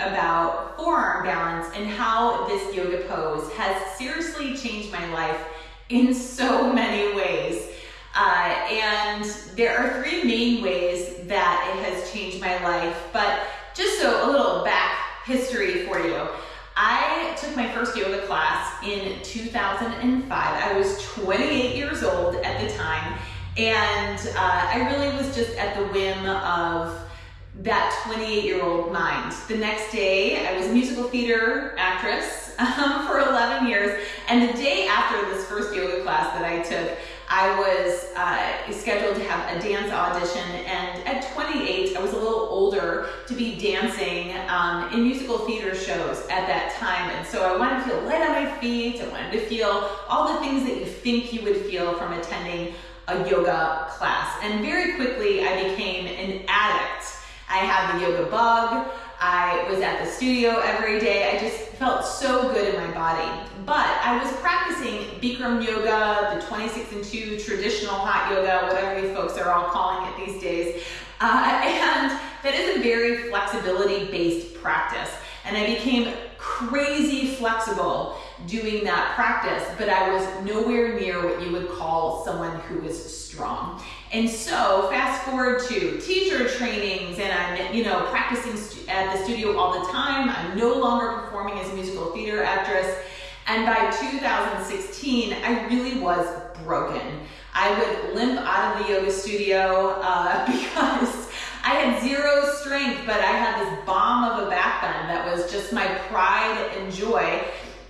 about forearm balance and how this yoga pose has seriously changed my life in so many ways. And there are three main ways that it has changed my life, but just so a little back history for you. I took my first yoga class in 2005. I was 28 years old at the time, and I really was just at the whim of that 28-year-old mind. The next day, I was a musical theater actress for 11 years, and the day after this first yoga class that I took, I was scheduled to have a dance audition, and at 28, I was a little older to be dancing in musical theater shows at that time, and so I wanted to feel light on my feet. I wanted to feel all the things that you think you would feel from attending a yoga class, and very quickly I became an addict. I had the yoga bug. I was at the studio every day. I just felt so good in my body. But I was practicing Bikram yoga, the 26 and 2 traditional hot yoga, whatever you folks are all calling it these days. And that is a very flexibility-based practice. And I became crazy flexible doing that practice, but I was nowhere near what you would call someone who was strong. And so fast forward to teacher trainings, and I'm practicing at the studio all the time. I'm no longer performing as a musical theater actress. And by 2016, I really was broken. I would limp out of the yoga studio because I had zero strength, but I had this bomb of a backbend that was just my pride and joy.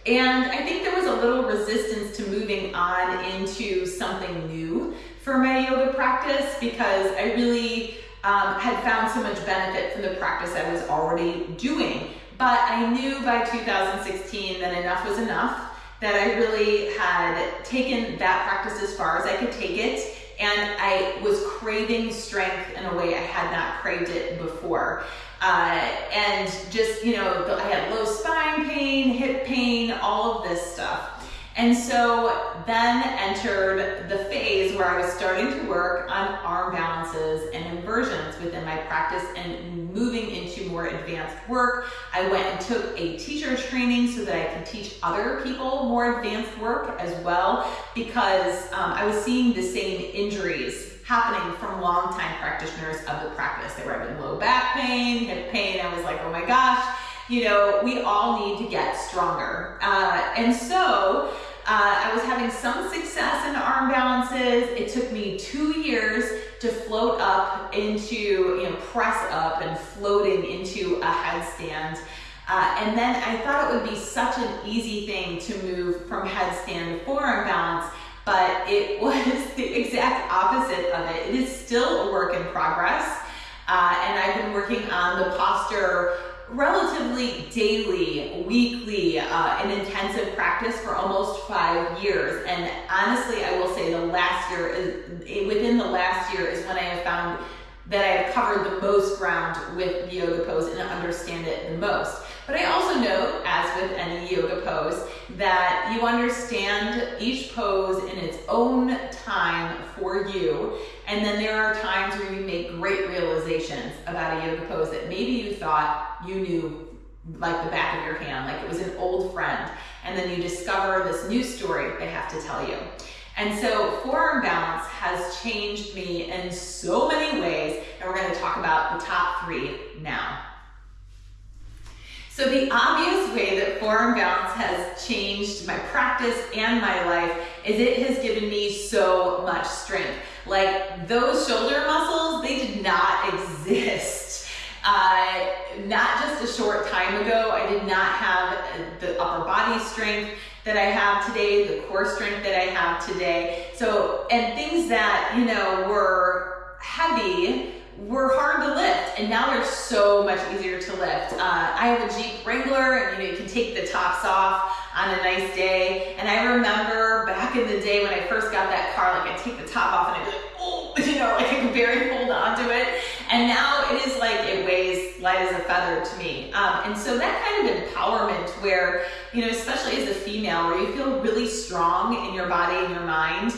And I think there was a little resistance to moving on into something new for my yoga practice, because I really had found so much benefit from the practice I was already doing. But I knew by 2016 that enough was enough, that I really had taken that practice as far as I could take it, and I was craving strength in a way I had not craved it before. And just, I had low spine pain, hip pain, all of this stuff. And so then entered the phase where I was starting to work on arm balances and inversions within my practice and moving into more advanced work. I went and took a teacher training so that I could teach other people more advanced work as well, because I was seeing the same injuries happening from longtime practitioners of the practice. They were having low back pain, hip pain. I was like, oh my gosh, we all need to get stronger. And so I was having some success in arm balances. It took me 2 years to float up into, press up and floating into a headstand. And then I thought it would be such an easy thing to move from headstand to forearm balance, but it was the exact opposite of it. It is still a work in progress. And I've been working on the posture relatively daily, weekly, in intensive practice for almost 5 years. And honestly, I will say within the last year is when I have found that I have covered the most ground with the yoga pose and understand it the most. But I also know, as with any yoga pose, that you understand each pose in its own time for you. And then there are times where you make great realizations about a yoga pose that maybe you thought you knew like the back of your hand, like it was an old friend. And then you discover this new story they have to tell you. And so forearm balance has changed me in so many ways, and we're going to talk about the top 3 now. So the obvious way that forearm balance has changed my practice and my life is it has given me so much strength. Like those shoulder muscles, they did not exist. Not just a short time ago. I did not have the upper body strength that I have today, the core strength that I have today. So, and things that, were heavy were hard to lift, and now they're so much easier to lift. I have a Jeep Wrangler, and you can take the tops off on a nice day. And I remember back in the day when I first got that car, like I'd take the top off and I'd be like, oh, like I could barely hold onto it. And now it is like it weighs light as a feather to me. And so that kind of empowerment where, especially as a female, where you feel really strong in your body and your mind,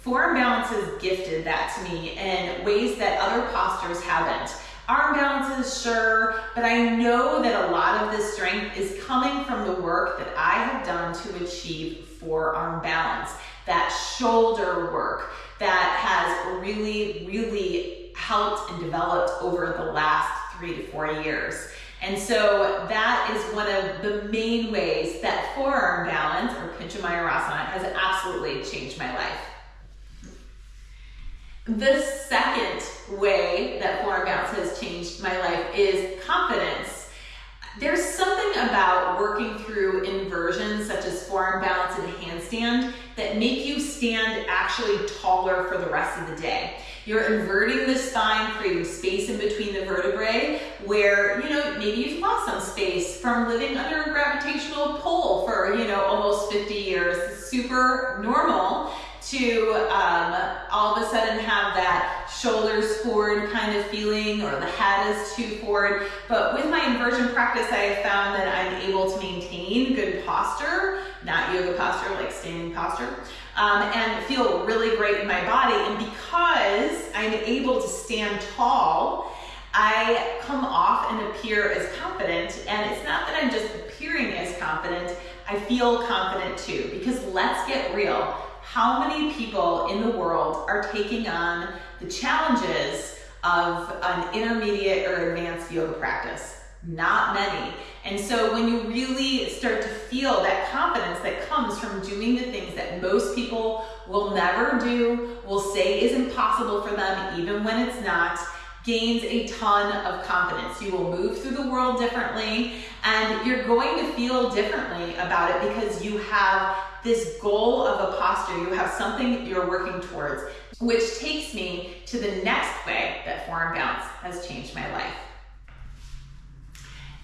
Forearm Balance has gifted that to me in ways that other postures haven't. Arm balances, sure, but I know that a lot of this strength is coming from the work that I have done to achieve forearm balance, that shoulder work that has really, really helped and developed over the last 3 to 4 years. And so that is one of the main ways that forearm balance, or Pinchamayurasana, has absolutely changed my life. The second way that forearm balance has changed my life is confidence. There's something about working through inversions such as forearm balance and handstand that make you stand actually taller for the rest of the day. You're inverting the spine, creating space in between the vertebrae where, maybe you've lost some space from living under a gravitational pull for, almost 50 years. It's super normal to all of a sudden have that shoulders forward kind of feeling, or the head is too forward. But with my inversion practice, I have found that I'm able to maintain good posture, not yoga posture, like standing posture, and feel really great in my body. And because I'm able to stand tall, I come off and appear as confident. And it's not that I'm just appearing as confident, I feel confident too. Because let's get real. How many people in the world are taking on the challenges of an intermediate or advanced yoga practice? Not many. And so when you really start to feel that confidence that comes from doing the things that most people will never do, will say is impossible for them, even when it's not, gains a ton of confidence. You will move through the world differently, and you're going to feel differently about it because you have this goal of a posture. You have something you're working towards, which takes me to the next way that forearm balance has changed my life.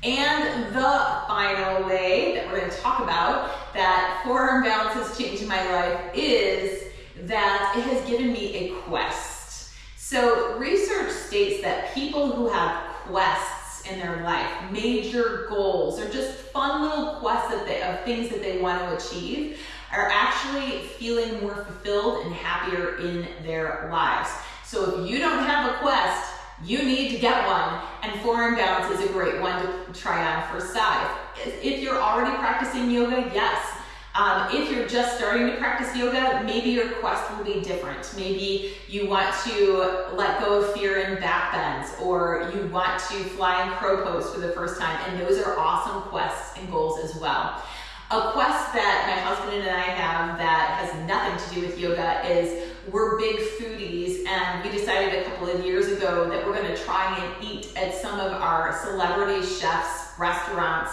And the final way that we're going to talk about that forearm balance has changed my life is that it has given me a quest. So research states that people who have quests in their life, major goals, or just fun little quests of things that they want to achieve, are actually feeling more fulfilled and happier in their lives. So if you don't have a quest, you need to get one, and forearm balance is a great one to try on for size. If you're already practicing yoga, yes. If you're just starting to practice yoga, maybe your quest will be different. Maybe you want to let go of fear in back bends, or you want to fly in crow pose for the first time, and those are awesome quests and goals as well. A quest that my husband and I have that has nothing to do with yoga is we're big foodies, and we decided a couple of years ago that we're going to try and eat at some of our celebrity chefs' restaurants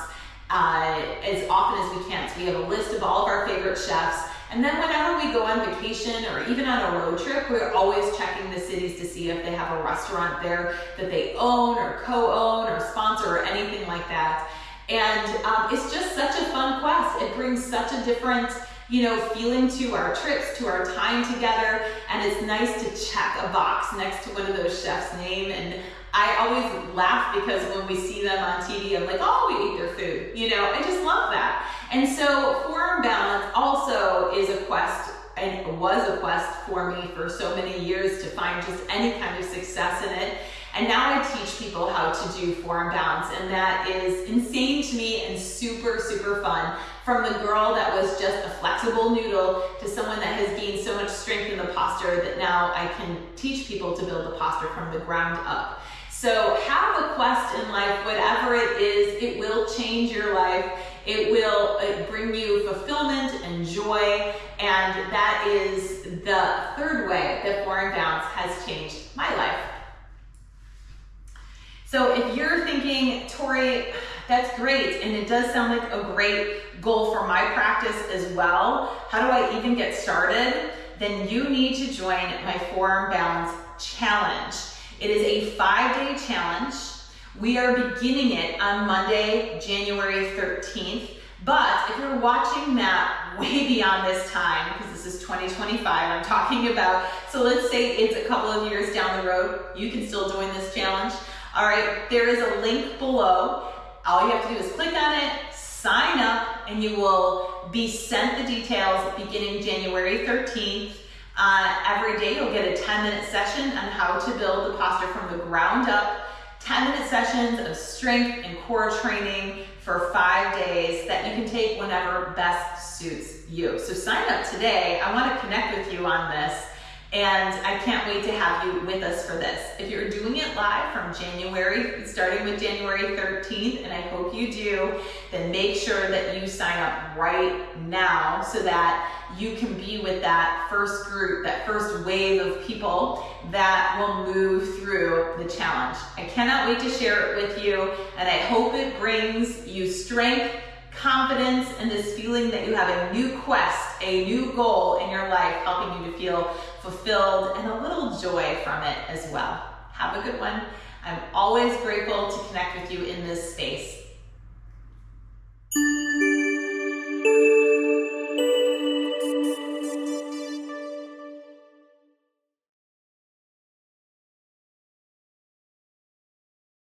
as often as we can. So we have a list of all of our favorite chefs, and then whenever we go on vacation or even on a road trip, we're always checking the cities to see if they have a restaurant there that they own or co-own or sponsor or anything like that. And it's just such a fun quest. It brings such a different feeling to our trips, to our time together, and it's nice to check a box next to one of those chefs' name. And I always laugh because when we see them on TV, I'm like, oh, we eat their food. I just love that. And so forearm balance also is a quest, and was a quest for me for so many years to find just any kind of success in it. And now I teach people how to do forearm balance, and that is insane to me and super, super fun. From the girl that was just a flexible noodle to someone that has gained so much strength in the posture that now I can teach people to build the posture from the ground up. So have a quest in life, whatever it is, it will change your life. It will bring you fulfillment and joy, and that is the third way that forearm balance has changed my life. So if you're thinking, Tori, that's great, and it does sound like a great goal for my practice as well, how do I even get started? Then you need to join my Forearm Balance Challenge. It is a 5-day challenge. We are beginning it on Monday, January 13th. But if you're watching that way beyond this time, because this is 2025 I'm talking about, so let's say it's a couple of years down the road, you can still join this challenge. All right, there is a link below. All you have to do is click on it, sign up, and you will be sent the details beginning January 13th. Every day you'll get a 10-minute session on how to build the posture from the ground up 10-minute sessions of strength and core training for 5 days that you can take whenever best suits you. So sign up today. I want to connect with you on this, and I can't wait to have you with us for this. If you're doing it live from January, starting with January 13th, and I hope you do, then make sure that you sign up right now so that you can be with that first group, that first wave of people that will move through the challenge. I cannot wait to share it with you, and I hope it brings you strength, confidence, and this feeling that you have a new quest, a new goal in your life, helping you to feel fulfilled and a little joy from it as well. Have a good one. I'm always grateful to connect with you in this space.